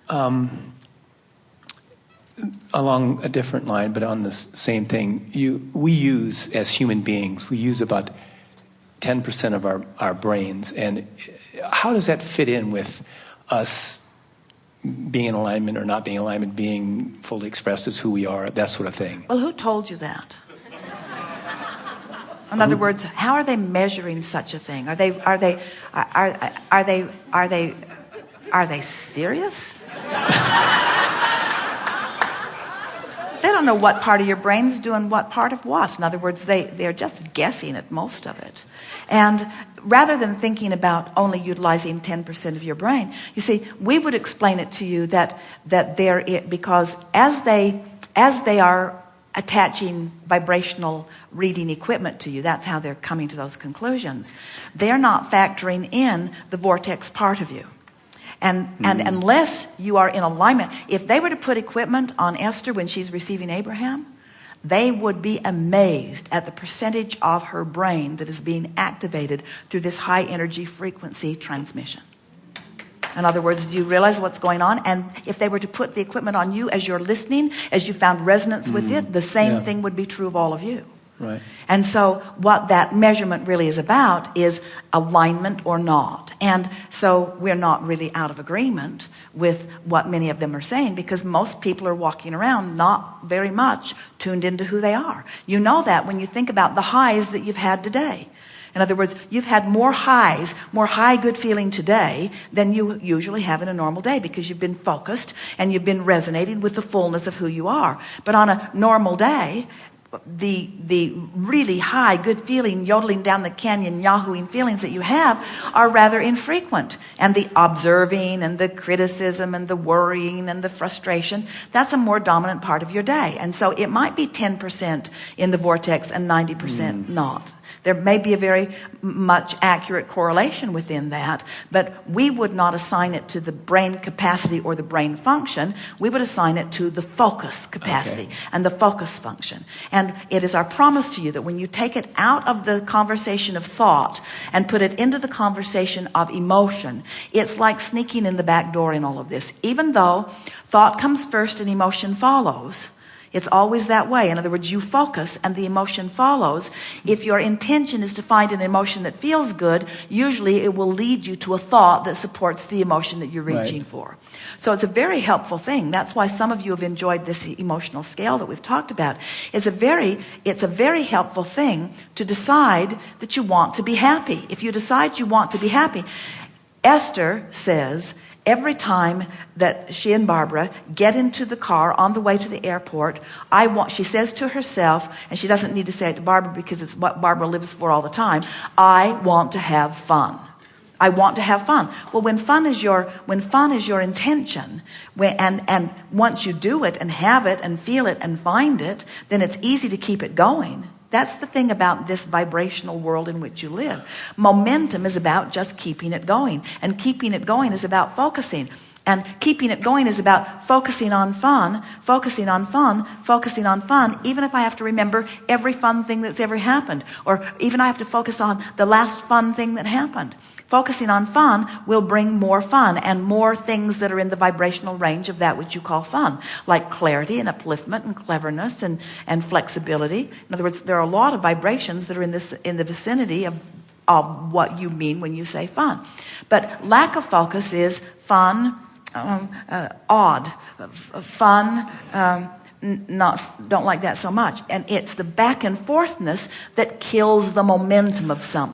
Along a different line, but on the same thing, we use, as human beings, we use about 10% of our brains. And how does that fit in with us being in alignment or not being in alignment, being fully expressed as who we are, that sort of thing? Well, who told you that? In other words, how are they measuring such a thing? Are they serious? They don't know what part of your brain's doing what part of what. In other words, they're just guessing at most of it. And rather than thinking about only utilizing 10% of your brain, you see, we would explain it to you that because as they are attaching vibrational reading equipment to you, that's how they're coming to those conclusions. They're not factoring in the vortex part of you. And unless you are in alignment, if they were to put equipment on Esther when she's receiving Abraham, they would be amazed at the percentage of her brain that is being activated through this high energy frequency transmission. In other words, do you realize what's going on? And if they were to put the equipment on you as you're listening, as you found resonance with it, the same thing would be true of all of you. Right. And so what that measurement really is about is alignment or not. And so we're not really out of agreement with what many of them are saying, because most people are walking around not very much tuned into who they are. You know that when you think about the highs that you've had today. In other words, you've had more highs, more high good feeling today than you usually have in a normal day, because you've been focused and you've been resonating with the fullness of who you are. But on a normal day, the really high good feeling, yodeling down the canyon, yahooing feelings that you have are rather infrequent. And the observing and the criticism and the worrying and the frustration, that's a more dominant part of your day. And so it might be 10% in the vortex and 90% not. There may be a very much accurate correlation within that, but we would not assign it to the brain capacity or the brain function. We would assign it to the focus capacity and the focus function. And it is our promise to you that when you take it out of the conversation of thought and put it into the conversation of emotion, it's like sneaking in the back door in all of this. Even though thought comes first and emotion follows, it's always that way. In other words, you focus and the emotion follows. If your intention is to find an emotion that feels good, usually it will lead you to a thought that supports the emotion that you're reaching for. So it's a very helpful thing. That's why some of you have enjoyed this emotional scale that we've talked about. It's a very helpful thing to decide that you want to be happy. If you decide you want to be happy, Esther says, every time that she and Barbara get into the car on the way to the airport, she says to herself, and she doesn't need to say it to Barbara because it's what Barbara lives for all the time, I want to have fun. I want to have fun. Well, when fun is your intention, and once you do it and have it and feel it and find it, then it's easy to keep it going. That's the thing about this vibrational world in which you live. Momentum is about just keeping it going. And keeping it going is about focusing. And keeping it going is about focusing on fun, focusing on fun, focusing on fun, even if I have to remember every fun thing that's ever happened. Or even I have to focus on the last fun thing that happened. Focusing on fun will bring more fun and more things that are in the vibrational range of that which you call fun, like clarity and upliftment and cleverness and flexibility. In other words, there are a lot of vibrations that are in the vicinity of what you mean when you say fun. But lack of focus is fun, odd, fun, don't like that so much. And it's the back and forthness that kills the momentum of something.